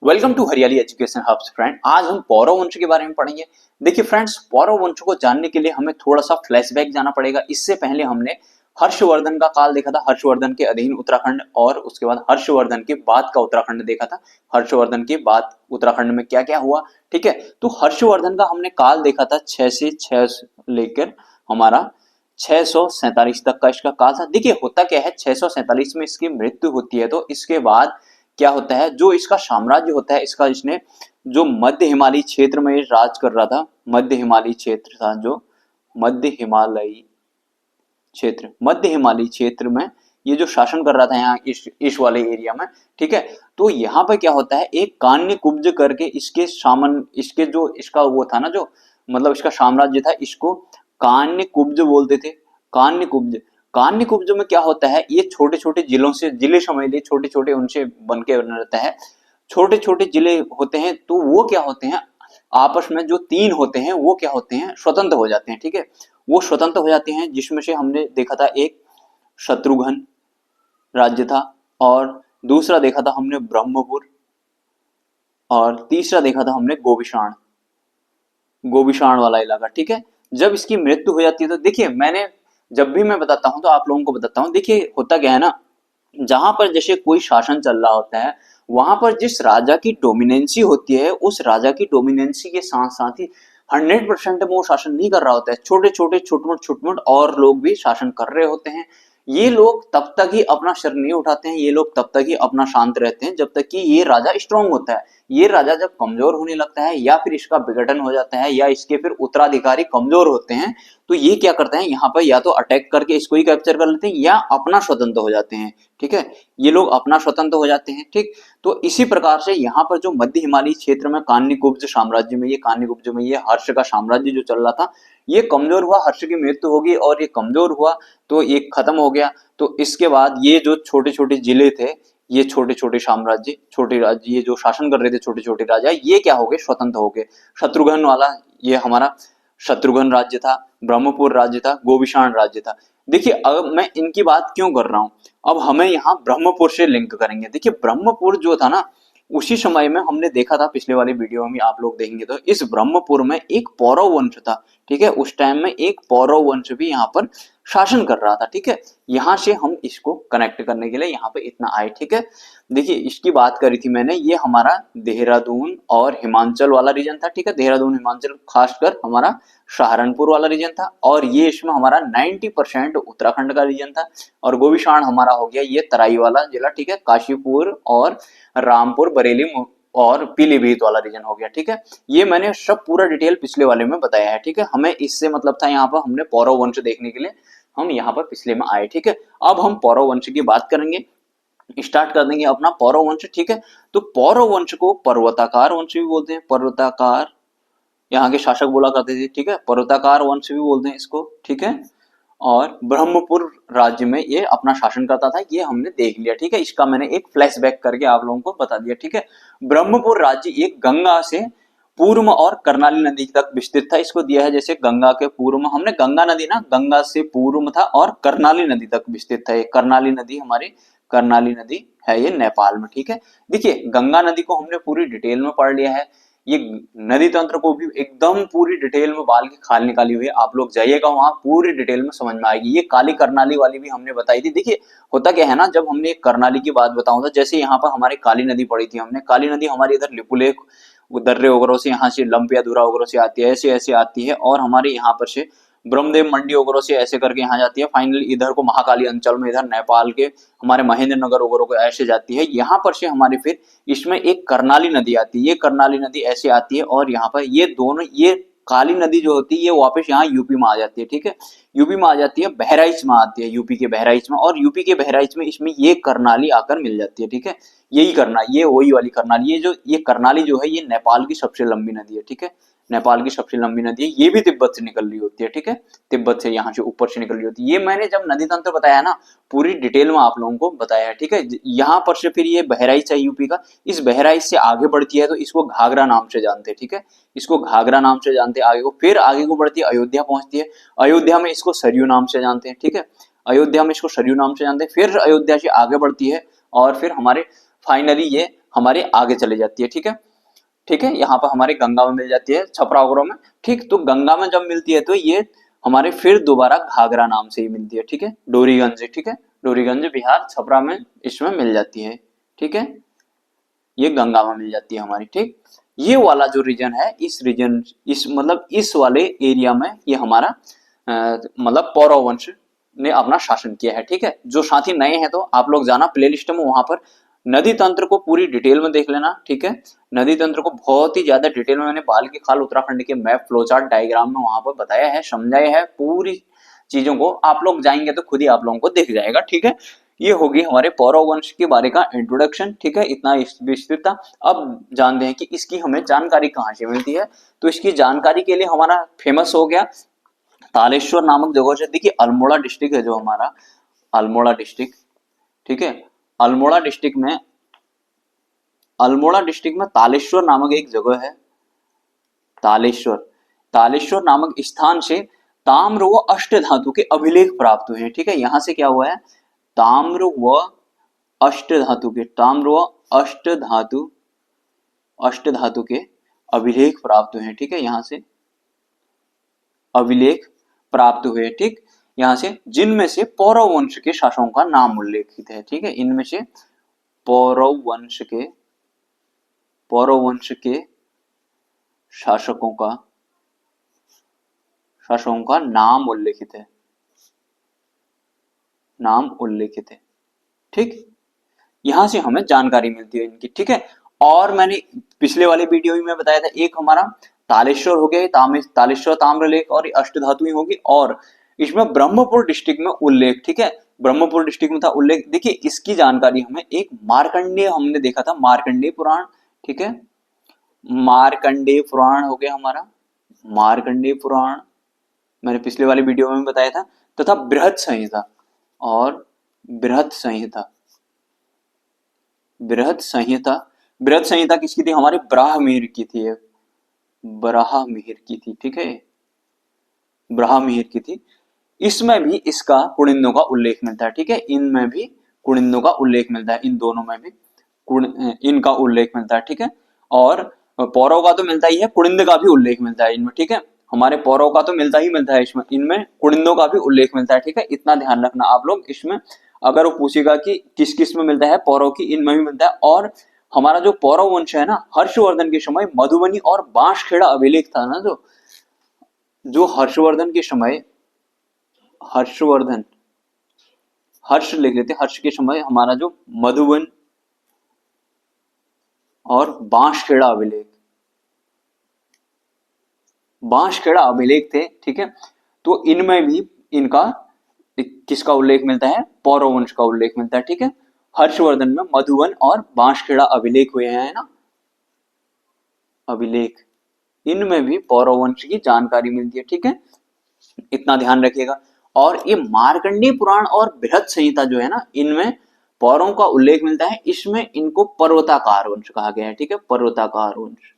Welcome to हरियाली education hubs friend. आज हम पौरव वंश के बारे में पढ़ेंगे। देखिए फ्रेंड्स, पौरव वंश को जानने के लिए हमें थोड़ा सा फ्लैशबैक जाना पड़ेगा। इससे पहले हमने हर्षवर्धन का काल देखा था, हर्षवर्धन के अधीन उत्तराखंड, और उसके बाद हर्षवर्धन के बाद का उत्तराखंड देखा था। हर्षवर्धन के बाद उत्तराखंड में क्या क्या हुआ, ठीक है। तो हर्षवर्धन का हमने काल देखा था 6 से 6 लेकर हमारा 647 तक का इसका काल था। देखिए होता क्या है, 647 में इसकी मृत्यु होती है। तो इसके बाद क्या होता है, जो इसका साम्राज्य होता है, इसका इसने जो मध्य हिमालयी क्षेत्र में राज कर रहा था, मध्य हिमालयी क्षेत्र था, जो मध्य हिमालयी क्षेत्र में ये जो शासन कर रहा था यहाँ इस वाले एरिया में, ठीक है। तो यहाँ पे क्या होता है, एक कान्य कुब्ज करके इसके जो इसका वो था ना, जो मतलब इसका साम्राज्य था, इसको कान्य कुब्ज बोलते थे। कान्य कुब्ज, कान्य कुब्ज में क्या होता है, ये छोटे छोटे जिलों से, जिले समझ लिए, छोटे छोटे उनसे बन के रहता है। छोटे छोटे जिले होते हैं, तो वो क्या होते हैं, आपस में जो तीन होते हैं वो क्या होते हैं, स्वतंत्र हो जाते हैं, ठीक है। वो स्वतंत्र हो जाते हैं, जिसमें से हमने देखा था एक शत्रुघ्न राज्य था, और दूसरा देखा था हमने ब्रह्मपुर, और तीसरा देखा था हमने गोविशाण, गोविशाण वाला इलाका, ठीक है। जब इसकी मृत्यु हो जाती है तो देखिए, मैंने जब भी मैं बताता हूं तो आप लोगों को बताता हूं, देखिए होता क्या है ना, जहां पर जैसे कोई शासन चल रहा होता है, वहां पर जिस राजा की डोमिनेंसी होती है, उस राजा की डोमिनेंसी के साथ साथ ही 100% वो शासन नहीं कर रहा होता है, छोटे छोटे छुटमुट और लोग भी शासन कर रहे होते हैं। ये लोग तब तक ही अपना सिर नहीं उठाते हैं, ये लोग तब तक ही अपना शांत रहते हैं जब तक कि ये राजा स्ट्रांग होता है। ये राजा जब कमजोर होने लगता है, या फिर इसका विघटन हो जाता है, या इसके फिर उत्तराधिकारी कमजोर होते हैं, तो ये क्या करते हैं, यहाँ पर या तो अटैक करके इसको ही कैप्चर कर लेते हैं, या अपना स्वतंत्र हो जाते हैं, ठीक है। ये लोग अपना स्वतंत्र हो जाते हैं, ठीक। तो इसी प्रकार से यहाँ पर जो मध्य हिमालयी क्षेत्र में कान्यकुब्ज साम्राज्य में, ये हर्ष का साम्राज्य जो चल रहा था, ये कमजोर हुआ, हर्ष की मृत्यु होगी और ये कमजोर हुआ, तो ये खत्म हो गया। तो इसके बाद ये जो छोटे छोटे जिले थे, ये छोटे छोटे साम्राज्य, छोटे राज्य, ये जो शासन कर रहे थे छोटे छोटे राजा, ये क्या हो गए, स्वतंत्र हो गए। शत्रुघ्न वाला, ये हमारा शत्रुघ्न राज्य था, ब्रह्मपुर राज्य था, गोविशाण राज्य था। देखिए अब मैं इनकी बात क्यों कर रहा हूं, अब हमें यहाँ ब्रह्मपुर से लिंक करेंगे। देखिए ब्रह्मपुर जो था ना, उसी समय में हमने देखा था, पिछले वाली वीडियो में आप लोग देखेंगे तो, इस ब्रह्मपुर में एक पौरव वंश था, ठीक है। उस टाइम में एक पौरव वंश भी यहाँ पर शासन कर रहा था, ठीक है। यहां से हम इसको कनेक्ट करने के लिए यहाँ पे इतना आए, ठीक है। देखिए इसकी बात करी थी मैंने, ये हमारा देहरादून और हिमाचल वाला रीजन था, ठीक है। देहरादून हिमाचल, खासकर हमारा सहारनपुर वाला रीजन था, और ये इसमें हमारा 90% उत्तराखंड का रीजन था। और गोविशाण हमारा हो गया ये तराई वाला जिला, ठीक है, काशीपुर और रामपुर, बरेली और पीलीभीत वाला रीजन हो गया, ठीक है। ये मैंने सब पूरा डिटेल पिछले वाले में बताया है, ठीक है। हमें इससे मतलब था, यहाँ पर हमने पौरव वंश देखने के लिए हम यहाँ पर पिछले में आए, ठीक है। अब हम पौरव वंश की बात करेंगे, स्टार्ट कर देंगे अपना पौरव वंश, ठीक है। तो पौरव वंश को पर्वताकार वंश भी बोलते हैं, पर्वताकार, यहाँ के शासक बोला करते थे, ठीक है। पर्वताकार वंश भी बोलते हैं इसको, ठीक है। और ब्रह्मपुर राज्य में ये अपना शासन करता था, ये हमने देख लिया, ठीक है। इसका मैंने एक फ्लैशबैक करके आप लोगों को बता दिया, ठीक है। ब्रह्मपुर राज्य एक गंगा से पूर्व और कर्णाली नदी तक विस्तृत था। इसको दिया है जैसे गंगा के पूर्व में, हमने गंगा नदी ना, गंगा से पूर्व में था, और कर्णाली नदी तक विस्तृत था। कर्णाली नदी हमारी, कर्णाली नदी है ये नेपाल में, ठीक है। देखिए गंगा नदी को हमने पूरी डिटेल में पढ़ लिया है। ये नदी तंत्र को भी एकदम पूरी डिटेल में बाल की खाल निकाली हुई है, आप लोग जाइएगा वहां, पूरी डिटेल में समझ में आएगी। ये काली कर्णाली वाली भी हमने बताई थी। देखिए होता क्या है ना, जब हमने कर्णाली की बात बताऊं, तो जैसे यहाँ पर हमारी काली नदी पड़ी थी, हमने काली नदी हमारी इधर लिपुलेख, दर्रे वगैरह से, यहाँ से लंपिया धुरा वगैरह से आती है, ऐसे ऐसे आती है, और हमारे यहाँ पर से ब्रह्मदेव मंडी वगैरह से ऐसे करके यहाँ जाती है, फाइनली इधर को महाकाली अंचल में, इधर नेपाल के हमारे महेंद्र नगर वगैरह को ऐसे जाती है। यहाँ पर से हमारे फिर इसमें एक कर्णाली नदी आती है, ये कर्णाली नदी ऐसे आती है, और यहाँ पर ये दोनों, ये काली नदी जो होती है, ये वापस यहाँ यूपी में आ जाती है, ठीक है। यूपी में आ जाती है, बहराइच में आती है, यूपी के बहराइच में, और यूपी के बहराइच में इसमें ये कर्णाली आकर मिल जाती है, ठीक है। यही करना, ये वही वाली कर्णाली, ये कर्णाली जो है, ये नेपाल की सबसे लंबी नदी है, ठीक है। नेपाल की सबसे लंबी नदी है, ये भी तिब्बत से निकल रही होती है, ठीक है। तिब्बत से, यहाँ से ऊपर से निकल रही होती है। ये मैंने जब नदी तंत्र बताया ना, पूरी डिटेल में आप लोगों को बताया है, ठीक है। यहाँ पर से फिर ये बहराइच है यूपी का, इस बहराइच से आगे बढ़ती है तो इसको घाघरा नाम से जानते हैं, ठीक है। इसको घाघरा नाम से जानते हैं आगे को, फिर आगे को बढ़ती है, अयोध्या पहुंचती है, अयोध्या में इसको सरयू नाम से जानते हैं, ठीक है। अयोध्या में इसको सरयू नाम से जानते हैं, फिर अयोध्या से आगे बढ़ती है, और फिर हमारे फाइनली ये हमारे आगे चली जाती है। ठीक है, ठीक है, यहाँ पर हमारे गंगा में मिल जाती है, छपरा वगैरह में। ठीक, तो गंगा में जब मिलती है तो ये हमारे फिर दोबारा घाघरा नाम से ही मिलती है। ठीक है, डोरीगंज। ठीक है, डोरीगंज बिहार छपरा में इसमें मिल जाती है। ठीक है, ये गंगा में मिल जाती है हमारी। ठीक, ये वाला जो रीजन है, इस रीजन, इस मतलब इस वाले एरिया में ये हमारा मतलब पौरव वंश ने अपना शासन किया है। ठीक है, जो साथी नए हैं तो आप लोग जाना प्लेलिस्ट में, वहां पर नदी तंत्र को पूरी डिटेल में देख लेना। ठीक है, नदी तंत्र को बहुत ही ज्यादा डिटेल में मैंने बाल की खाल उत्तराखंड के मैप, फ्लोचार्ट, डायग्राम में वहां पर बताया है, समझाया है पूरी चीजों को। आप लोग जाएंगे तो खुद ही आप लोगों को दिख जाएगा। ठीक है, ये होगी हमारे पौरव वंश के बारे का इंट्रोडक्शन। ठीक है, इतना विस्तृत था। अब जानते हैं कि इसकी हमें जानकारी कहाँ से मिलती है। तो इसकी जानकारी के लिए हमारा फेमस हो गया तालेश्वर नामक जगह से। देखिए अल्मोड़ा डिस्ट्रिक्ट है जो हमारा, अल्मोड़ा डिस्ट्रिक्ट। ठीक है, अल्मोड़ा डिस्ट्रिक्ट में, अल्मोड़ा डिस्ट्रिक्ट में तालेश्वर नामक एक जगह है। तालेश्वर, तालेश्वर नामक स्थान से ताम्र व अष्ट धातु के अभिलेख प्राप्त हुए हैं। ठीक है, यहां से क्या हुआ है, ताम्र व अष्ट धातु के, ताम्र व अष्ट धातु, अष्ट धातु के अभिलेख प्राप्त हुए हैं। ठीक है, यहां से अभिलेख प्राप्त हुए। ठीक, यहां से, जिनमें से पौरव वंश के शासकों का नाम उल्लेखित है। ठीक है, इनमें से पौरव वंश के, पौरव वंश के शासकों का, शासकों का नाम उल्लेखित है, नाम उल्लेखित है। ठीक, यहां से हमें जानकारी मिलती है इनकी। ठीक है, और मैंने पिछले वाले वीडियो में बताया था, एक हमारा तालेश्वर हो गया, तालेश्वर ताम्रलेख और अष्ट धातुएं होगी, और इसमें ब्रह्मपुर डिस्ट्रिक्ट में उल्लेख। ठीक है, ब्रह्मपुर डिस्ट्रिक्ट में था उल्लेख। देखिए इसकी जानकारी हमें एक मार्कंडेय, हमने देखा था मार्कंडेय पुराण। ठीक है, मार्कंडेय पुराण हो गया हमारा, मार्कंडेय पुराण मैंने पिछले वाले वीडियो में बताया था, तथा बृहत संहिता, और बृहत संहिता, बृहत संहिता, बृहत संहिता किसकी थी, हमारे ब्राह्मण की थी, ब्राह्मण की थी। ठीक है, ब्राह्मण की थी। इसमें भी इसका कुणिंदों का उल्लेख मिलता है। ठीक है, इनमें भी कुणिंदों का उल्लेख मिलता है, इन दोनों में भी इनका उल्लेख मिलता है। ठीक है, और पौरव का तो मिलता ही है, कुणिंद का भी उल्लेख मिलता है इनमें। ठीक है, हमारे पौरव का तो मिलता ही मिलता है, इसमें इनमें कुणिंदों का भी उल्लेख मिलता है। ठीक है, इतना ध्यान रखना आप लोग इसमें। अगर वो पूछेगा कि किस किस में मिलता है पौरव की, इनमें भी मिलता है। और हमारा जो पौरव वंश है ना, हर्षवर्धन के समय मधुबनी और बांसखेड़ा अभिलेख था ना, जो हर्षवर्धन के समय, हर्षवर्धन, हर्ष लिख लेते, हर्ष के समय हमारा जो मधुबन और बांसखेड़ा अभिलेख, बांसखेड़ा अभिलेख थे। ठीक है, तो इनमें भी इनका किसका उल्लेख मिलता है, पौरव वंश का उल्लेख मिलता है। ठीक है, हर्षवर्धन में मधुबन और बांसखेड़ा अभिलेख हुए हैं ना, अभिलेख, इनमें भी पौरव वंश की जानकारी मिलती है। ठीक है, इतना ध्यान रखिएगा। और ये मार्कंडेय पुराण और बृहत संहिता जो है ना, इनमें पौरवों का उल्लेख मिलता है। इसमें इनको पर्वताकार वंश कहा गया है। ठीक है, पर्वताकार वंश,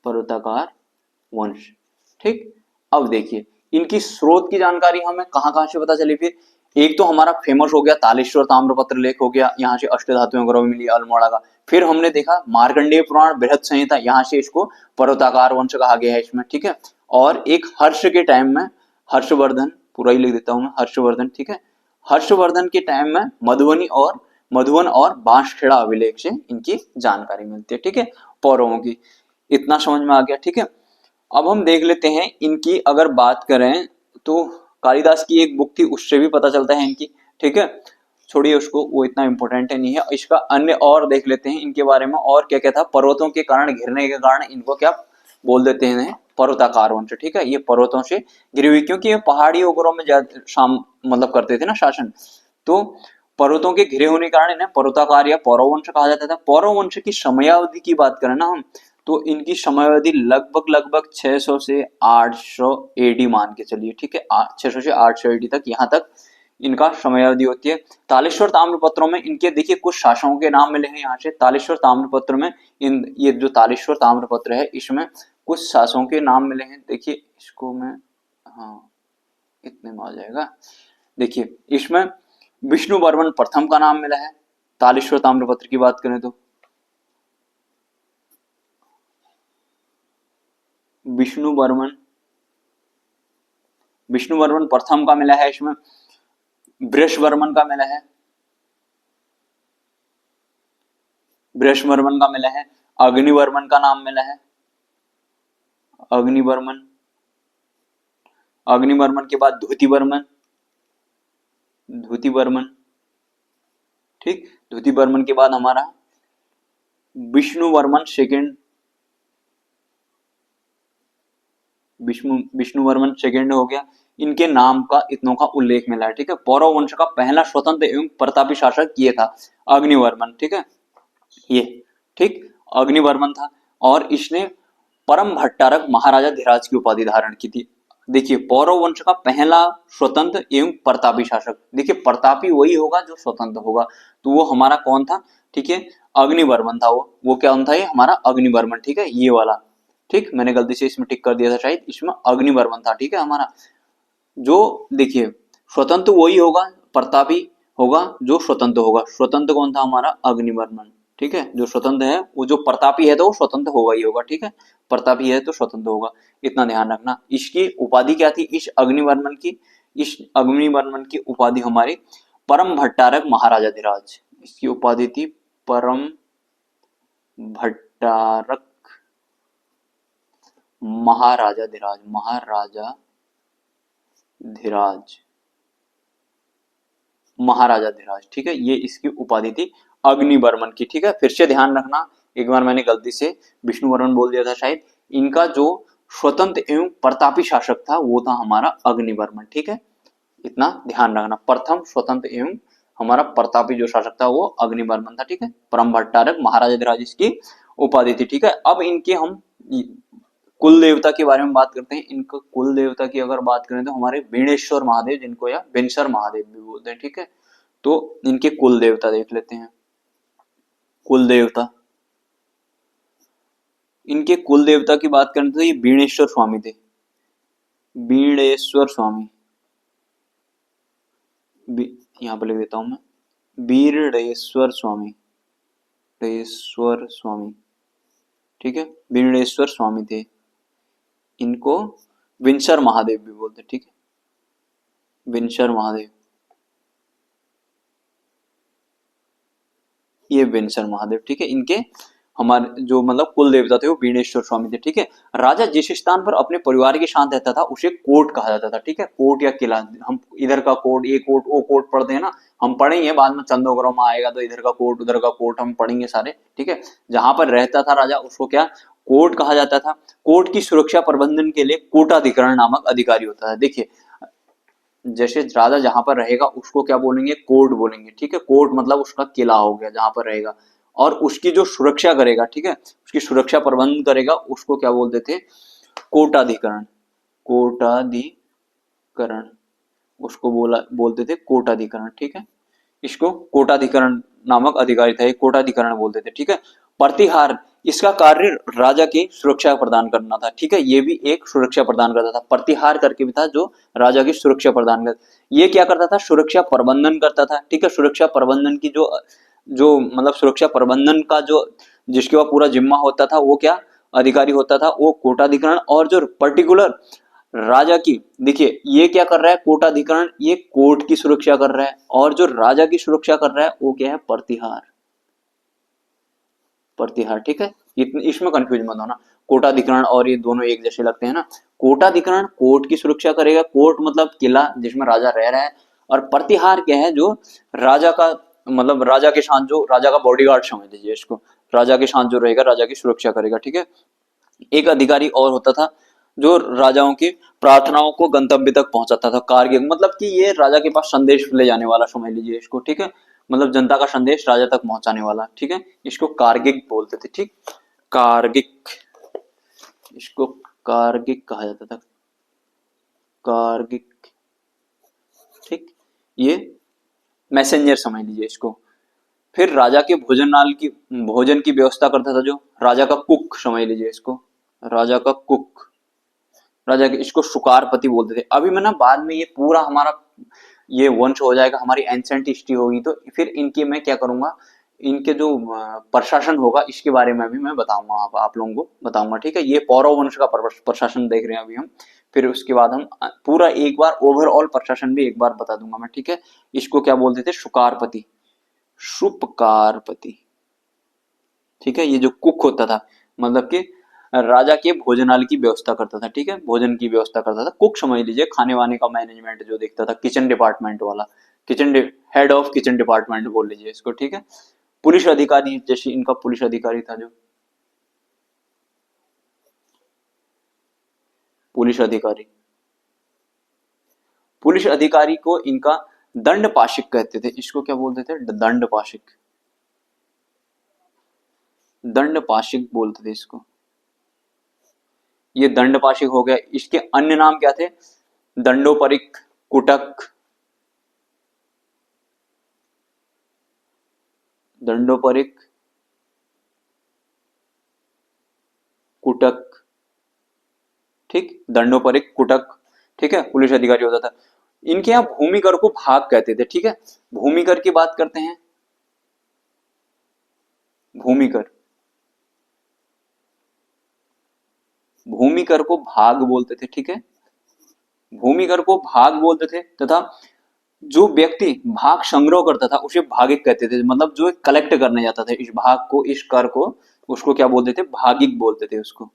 पर्वताकार वंश। ठीक, अब देखिए इनकी स्रोत की जानकारी हमें कहां कहां से पता चली फिर। एक तो हमारा फेमस हो गया तालेश्वर ताम्रपत्र लेख हो गया, यहाँ से अष्ट धातुओं ग्रह मिली अल्मोड़ा का। फिर हमने देखा मार्कंडेय पुराण बृहत संहिता, यहाँ से इसको पर्वताकार वंश कहा गया है इसमें। ठीक है, और एक हर्ष के टाइम में, हर्षवर्धन, पूरा ही लिख देता हूं मैं, हर्षवर्धन। ठीक है, हर्षवर्धन के टाइम में मधुबन और बांसखेड़ा अभिलेख से इनकी जानकारी मिलती है। ठीक है, पौरवों की, इतना समझ में आ गया। ठीक है, अब हम देख लेते हैं इनकी, अगर बात करें तो कालिदास की एक बुक थी, उससे भी पता चलता है इनकी। ठीक है, छोड़िए उसको, वो इतना इंपॉर्टेंट नहीं है। इसका अन्य और देख लेते हैं इनके बारे में, और क्या क्या था। पर्वतों के कारण, घिरने के कारण इनको क्या बोल देते हैं, पर्वताकार वंश। ठीक है, ये पर्वतों से घिरी हुई, क्योंकि ये पहाड़ी वगैरह में मतलब करते थे ना शासन, तो पर्वतों के घिरे होने के कारण इन्हें पर्वताकार या पौरव वंश कहा जाता था। पौरव वंश की समयावधि की बात करें ना हम, तो इनकी समयावधि लगभग 600 से 800 एडी मान के चलिए। ठीक है, 600 से 800 एडी तक, यहाँ तक इनका समयावधि होती है। तालेश्वर ताम्रपत्रों में इनके देखिए कुछ शासकों के नाम मिले हैं यहाँ से। तालेश्वर ताम्रपत्र में ये जो तालेश्वर ताम्रपत्र है, इसमें कुछ शासकों के नाम मिले हैं। देखिए इसको मैं, हाँ इतने में आ जाएगा। देखिए इसमें विष्णु वर्मन प्रथम का नाम मिला है, तालेश्वर ताम्रपत्र की बात करें तो। विष्णु वर्मन, विष्णु वर्मन प्रथम का मिला है इसमें, वृषवर्मन का मिला है, वृषवर्मन का मिला है, अग्निवर्मन का नाम मिला है, अग्निवर्मन, अग्निवर्मन के बाद धूतिवर्मन, धूतिवर्मन, ठीक, धूतिवर्मन के बाद हमारा विष्णुवर्मन सेकेंड, विष्णुवर्मन सेकेंड हो गया। इनके नाम का इतनों का उल्लेख मिला है, ठीक है। पौरव वंश का पहला स्वतंत्र एवं प्रतापी शासक ये था, अग्निवर्मन, ठीक है, ये, ठीक, अग्निवर्मन था। और इसने परम भट्टारक महाराजा धीराज की उपाधि धारण की थी। देखिए, पौरव वंश का पहला स्वतंत्र एवं प्रतापी शासक, देखिए प्रतापी वही होगा जो स्वतंत्र होगा, तो वो हमारा कौन था, ठीक है, अग्निवर्मन था। वो क्या था, ये हमारा अग्निवर्मन, ठीक है, ये वाला, ठीक, मैंने गलती से इसमें टिक कर दिया था शायद, इसमें अग्निवर्मन था, ठीक है हमारा। जो देखिए स्वतंत्र वही होगा, प्रतापी होगा जो स्वतंत्र होगा। स्वतंत्र कौन था, हमारा अग्निवर्मन, ठीक है, जो स्वतंत्र है वो, जो प्रतापी है तो वो स्वतंत्र होगा ही होगा, ठीक है, प्रतापी है तो स्वतंत्र होगा, इतना ध्यान रखना। इसकी उपाधि क्या थी, इस अग्निवर्मन की उपाधि हमारी परम भट्टारक महाराजा धीराज, इसकी उपाधि थी परम भट्टारक महाराजा धीराज, महाराजा धीराज, महाराजा धीराज, ठीक है, ये इसकी उपाधि थी अग्निवर्मन की, ठीक है। फिर से ध्यान रखना, एक बार मैंने गलती से विष्णुवर्मन बोल दिया था शायद, इनका जो स्वतंत्र एवं प्रतापी शासक था वो था हमारा अग्निवर्मन, ठीक है, इतना ध्यान रखना। प्रथम स्वतंत्र एवं हमारा प्रतापी जो शासक था वो अग्निवर्मन था, ठीक है। परम भट्टारक महाराजा धीराज इसकी उपाधि थी, ठीक है। अब इनके हम कुल देवता के बारे में बात करते हैं। इनका कुल देवता की अगर बात करें तो हमारे बीणेश्वर महादेव, जिनको या बिनसर महादेव भी बोलते हैं, ठीक है। तो इनके कुल देवता देख लेते हैं। कुल देवता, इनके कुल देवता की बात करें तो ये बीणेश्वर स्वामी थे, बीणेश्वर स्वामी, यहां पर लिख देता हूं मैं, बीरडेश्वर स्वामी, स्वामी, ठीक है, बीरडेश्वर स्वामी थे। इनको विंसर महादेव भी बोलते, ठीक है, विंसर महादेव, ये विंसर महादेव, ठीक है। इनके हमारे जो मतलब कुल देवता थे वो बीणेश्वर स्वामी थे, ठीक है। राजा जिस स्थान पर अपने परिवार के साथ रहता था उसे कोट कहा जाता था, ठीक है, कोट या किला। हम इधर का कोट, ये कोट, वो कोट पढ़ते हैं ना, हम पढ़ेंगे बाद में, चंदोग्राम में आएगा तो इधर का कोट उधर का कोट हम पढ़ेंगे सारे, ठीक है। जहां पर रहता था राजा उसको क्या कोट कहा जाता था। कोट की सुरक्षा प्रबंधन के लिए कोटाधिकरण नामक अधिकारी होता है। देखिए, जैसे राजा जहां पर रहेगा उसको क्या बोलेंगे, कोट बोलेंगे, ठीक है। कोट मतलब उसका किला हो गया जहां पर रहेगा, और उसकी जो सुरक्षा करेगा, ठीक है, उसकी सुरक्षा प्रबंध करेगा, उसको क्या बोलते थे, कोटाधिकरण, कोटाधिकरण, उसको बोलते थे कोटाधिकरण, ठीक है। इसको कोटाधिकरण नामक अधिकारी था, कोटाधिकरण बोलते थे, ठीक है। प्रतिहार, इसका कार्य राजा की सुरक्षा प्रदान करना था, ठीक है, ये भी एक सुरक्षा प्रदान करता था। प्रतिहार करके भी था जो राजा की सुरक्षा प्रदान करता, ये क्या करता था, सुरक्षा प्रबंधन करता था, ठीक है। सुरक्षा प्रबंधन की जो मतलब सुरक्षा प्रबंधन का जो जिसके बाद पूरा जिम्मा होता था वो क्या अधिकारी होता था, वो कोटाधिकरण। और जो पर्टिकुलर राजा की, देखिए ये क्या कर रहा है, कोटाधिकरण, ये कोर्ट की सुरक्षा कर रहा है, और जो राजा की सुरक्षा कर रहा है वो क्या है, प्रतिहार, प्रतिहार, ठीक है। इसमें कंफ्यूज मत होना, कोटाधिकरण और ये दोनों एक जैसे लगते हैं ना। कोटाधिकरण कोर्ट की सुरक्षा करेगा, कोर्ट मतलब किला जिसमें राजा रह रहा है, और प्रतिहार क्या है, जो राजा का मतलब राजा के साथ जो राजा का बॉडीगार्ड समझ लीजिए इसको, राजा के साथ जो रहेगा राजा की सुरक्षा करेगा, ठीक है। एक अधिकारी और होता था जो राजाओं की प्रार्थनाओं को गंतव्य तक पहुंचाता था, कार्य मतलब कि ये राजा के पास संदेश ले जाने वाला समझ लीजिए इसको, ठीक है, मतलब जनता का संदेश राजा तक पहुंचाने वाला, ठीक है। इसको कारगिक बोलते थे, ठीक, कारगिक, इसको कारगिक कहा जाता था, कारगिक, ठीक, ये मैसेंजर समझ लीजिए इसको। फिर राजा के भोजन की व्यवस्था करता था जो राजा का कुक समझ लीजिए इसको, राजा का कुक, राजा के, इसको सुकारपति बोलते थे। अभी मैं ना बाद में ये पूरा हमारा ये वंश हो जाएगा, हमारी एंसेंट हिस्ट्री होगी तो फिर इनकी मैं क्या करूंगा, इनके जो प्रशासन होगा इसके बारे में भी मैं बताऊंगा, आप लोगों को बताऊंगा, ठीक है। ये पौरव वंश का प्रशासन देख रहे हैं अभी हम, फिर उसके बाद हम पूरा एक बार ओवरऑल प्रशासन भी एक बार बता दूंगा मैं, ठीक है। इसको क्या बोलते थे, शुकारपति, शुपकारपति, ठीक है। ये जो कुक होता था, मतलब कि राजा के भोजनालय की व्यवस्था करता था, ठीक है, भोजन की व्यवस्था करता था। कुक समझ लीजिए, खाने वाने का मैनेजमेंट जो देखता था, किचन डिपार्टमेंट वाला, हेड ऑफ किचन डिपार्टमेंट बोल लीजिए इसको, ठीक है। पुलिस अधिकारी, जैसे इनका पुलिस अधिकारी था जो पुलिस अधिकारी, पुलिस अधिकारी को इनका दंड पाशिक कहते थे। इसको क्या बोलते थे, दंड पाशिक, दंड पाशिक बोलते थे इसको। ये दंड पाशिक हो गया। इसके अन्य नाम क्या थे, दंडोपरिक, कुटक, दंडोपरिक, कुटक, ठीक, दंडोपरिक, कुटक, ठीक है, पुलिस अधिकारी होता था। इनके यहाँ भूमिकर को भाग कहते थे, ठीक है। भूमिकर की बात करते हैं, भूमिकर, भूमिकर को भाग बोलते थे, ठीक है, भूमिकर को भाग बोलते थे। तथा जो व्यक्ति भाग संग्रह करता था उसे भागिक कहते थे, मतलब जो कलेक्ट करने जाता था इस भाग को, इस कर को, उसको क्या बोलते थे, भागिक बोलते थे, उसको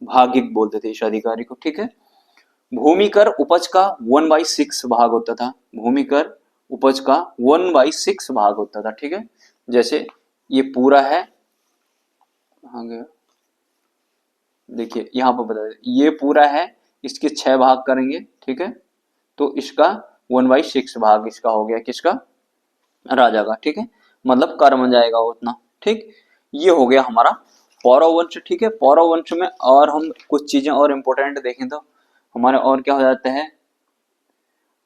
भागिक बोलते थे इस अधिकारी को, ठीक है। भूमिकर उपज का 1/6 भाग होता था, भूमिकर उपज का 1/6 भाग होता था, ठीक है। जैसे ये पूरा है, कहाँ गया, देखिए यहाँ पर बता दें, ये पूरा है, इसके 6 भाग करेंगे, ठीक है, तो इसका 1/6 भाग इसका हो गया, किसका, राजा का, ठीक है, मतलब कर बन जाएगा उतना, ठीक। ये हो गया हमारा पौरव वंश, ठीक है। पौरव वंश में और हम कुछ चीजें और इंपॉर्टेंट देखें तो हमारे और क्या हो जाता है,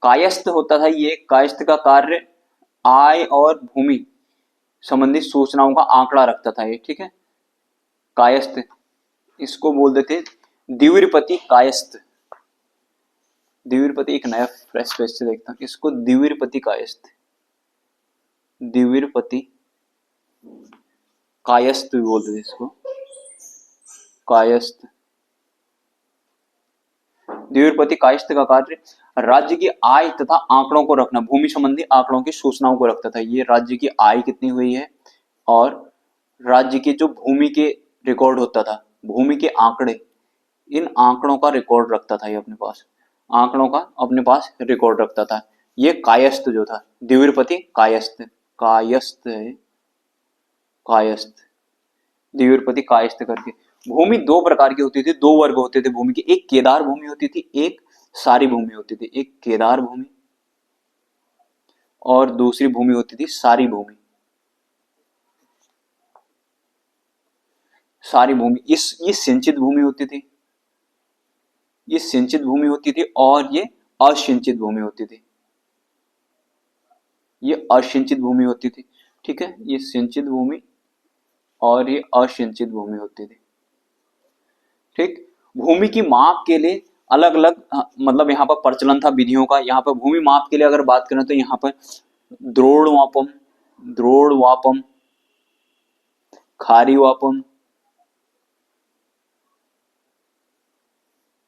कायस्थ होता था। ये कायस्थ का कार्य आय और भूमि संबंधित सूचनाओं का आंकड़ा रखता था ये, ठीक है। कायस्थ, इसको बोलते थे द्विविरपति कायस्थ, द्विविरपति, एक नया फ्रेश पेज से देखता हूँ इसको, द्विविरपति कायस्थ, द्विविरपति कायस्थ भी बोलते थे इसको, कायस्थ, द्विविरपति कायस्थ का कार्य राज्य की आय तथा आंकड़ों को रखना, भूमि संबंधी आंकड़ों की सूचनाओं को रखता था। ये राज्य की आय कितनी हुई है और राज्य की जो भूमि के रिकॉर्ड होता था, भूमि के आंकड़े, इन आंकड़ों का रिकॉर्ड रखता था ये अपने पास, आंकड़ों का अपने पास रिकॉर्ड रखता था। ये कायस्थ जो था, द्विविरपति कायस्थ, कायस्थ है, कायस्थ, द्विविरपति कायस्थ करके। भूमि दो प्रकार की होती थी, दो वर्ग होते थे भूमि के, एक केदार भूमि होती थी, एक सारी भूमि होती थी। एक केदार भूमि और दूसरी भूमि होती थी सारी भूमि, सारी भूमि, ये सिंचित भूमि होती थी, ये सिंचित भूमि होती थी, और ये असिंचित भूमि होती थी, ये असिंचित भूमि होती थी, ठीक है। ये सिंचित भूमि और ये असिंचित भूमि होती थी, ठीक। भूमि की माप के लिए अलग अलग मतलब यहाँ पर प्रचलन था विधियों का। यहाँ पर भूमि माप के लिए अगर बात करें तो यहाँ पर द्रोणवापम, द्रोणवापम, खारीवापम,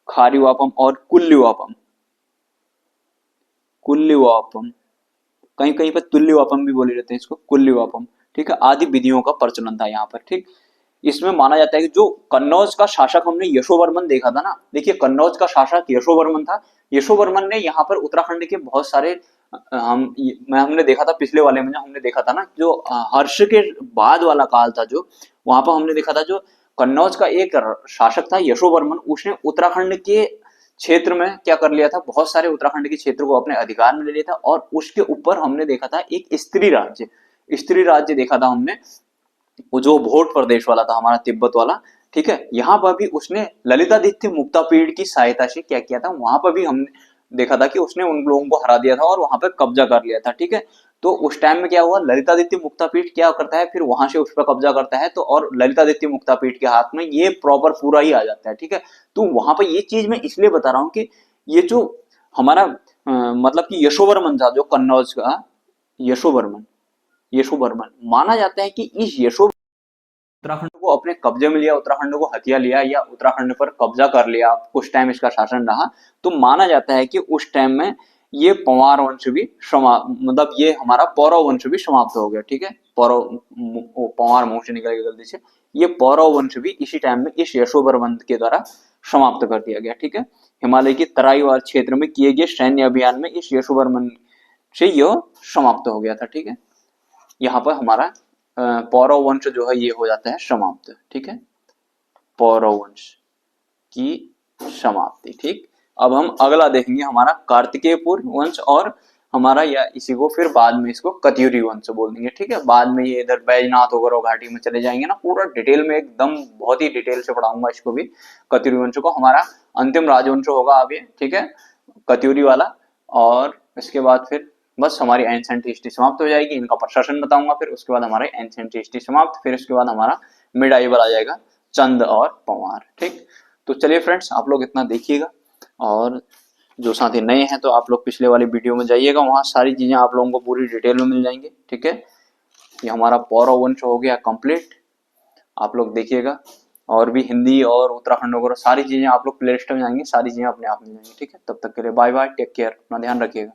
खारीवापम और कुल्लीवापम, कुल्लीवापम, कहीं कहीं पर तुल्यवापम भी बोले जाते हैं इसको, कुल्लीवापम, ठीक है, आदि विधियों का प्रचलन था यहाँ पर, ठीक। इसमें माना जाता है कि जो कन्नौज का शासक हमने यशोवर्मन देखा था ना, देखिए कन्नौज का शासक यशोवर्मन था। यशोवर्मन ने यहाँ पर उत्तराखंड के बहुत सारे हमने देखा था पिछले वाले में, हमने देखा था ना जो हर्ष के बाद वाला काल था, जो वहां पर हमने देखा था जो कन्नौज का एक शासक था यशोवर्मन, उसने उत्तराखंड के क्षेत्र में क्या कर लिया था, बहुत सारे उत्तराखंड के क्षेत्र को अपने अधिकार में ले लिया था। और उसके ऊपर हमने देखा था एक स्त्री राज्य, स्त्री राज्य देखा था हमने, वो जो भोट प्रदेश वाला था हमारा, तिब्बत वाला, ठीक है। यहाँ पर भी उसने ललितादित्य मुक्तापीड़ की सहायता से क्या किया था, वहां पर भी हमने देखा था कि उसने उन लोगों को हरा दिया था और वहां पर कब्जा कर लिया था, ठीक है। तो उस टाइम में क्या हुआ, ललितादित्य मुक्तापीड़ क्या करता है, फिर वहां से उस पर कब्जा करता है, तो और ललितादित्य मुक्तापीड़ के हाथ में ये प्रॉपर पूरा ही आ जाता है, ठीक है। तो वहां पर ये चीज मैं इसलिए बता रहा हूँ कि ये जो हमारा मतलब कि यशोवर्मन था जो कन्नौज का, यशोवर्मन, यशोवर्मन। माना जाता है कि इस यशो उत्तराखंड को अपने कब्जे में लिया, उत्तराखंड को हथिया लिया या उत्तराखंड पर कब्जा कर लिया, कुछ टाइम इसका शासन रहा, तो माना जाता है कि उस टाइम में ये पंवार वंश भी मतलब ये हमारा पौरव वंश भी समाप्त हो गया। ठीक है, पौरव, पंवार मुंह से निकल गया गलती से, ये पौरव वंश भी इसी टाइम में इस यशोवर्मन के द्वारा समाप्त कर दिया गया। ठीक है, हिमालय की तराई वाले क्षेत्र में किए गए सैन्य अभियान में इस यशोवर्मन से यह समाप्त हो गया था। ठीक है, यहाँ पर हमारा पौरव वंश जो है ये हो जाता है समाप्त। ठीक है, पौरव वंश की समाप्ति। ठीक, अब हम अगला देखेंगे हमारा कार्तिकेयपुर वंश, और हमारा या इसी को फिर बाद में इसको कत्यूरी वंश बोल देंगे। ठीक है, बाद में ये इधर बैजनाथ वगैरह घाटी में चले जाएंगे ना, पूरा डिटेल में एकदम बहुत ही डिटेल से पढ़ाऊंगा इसको भी, कत्यूरी वंश को। हमारा अंतिम राजवंश होगा अब ये। ठीक है, कत्यूरी वाला, और इसके बाद फिर बस हमारी एंशिएंट हिस्ट्री समाप्त हो जाएगी, इनका प्रशासन बताऊंगा, फिर उसके बाद हमारे एंशिएंट हिस्ट्री समाप्त, फिर उसके बाद हमारा मिडाइवल आ जाएगा, चंद और पंवार। ठीक, तो चलिए फ्रेंड्स, आप लोग इतना देखिएगा, और जो साथी नए हैं तो आप लोग पिछले वाली वीडियो में जाइएगा, वहां सारी चीजें आप लोगों को पूरी डिटेल में मिल जाएंगी। ठीक है, ये हमारा पौरव वंश हो गया कंप्लीट, आप लोग देखिएगा, और भी हिंदी और उत्तराखंड वगैरह सारी चीजें आप लोग प्ले लिस्ट में जाएंगे, सारी चीजें अपने आप मिल जाएंगी। ठीक है, तब तक के लिए बाय बाय, टेक केयर, अपना ध्यान रखिएगा।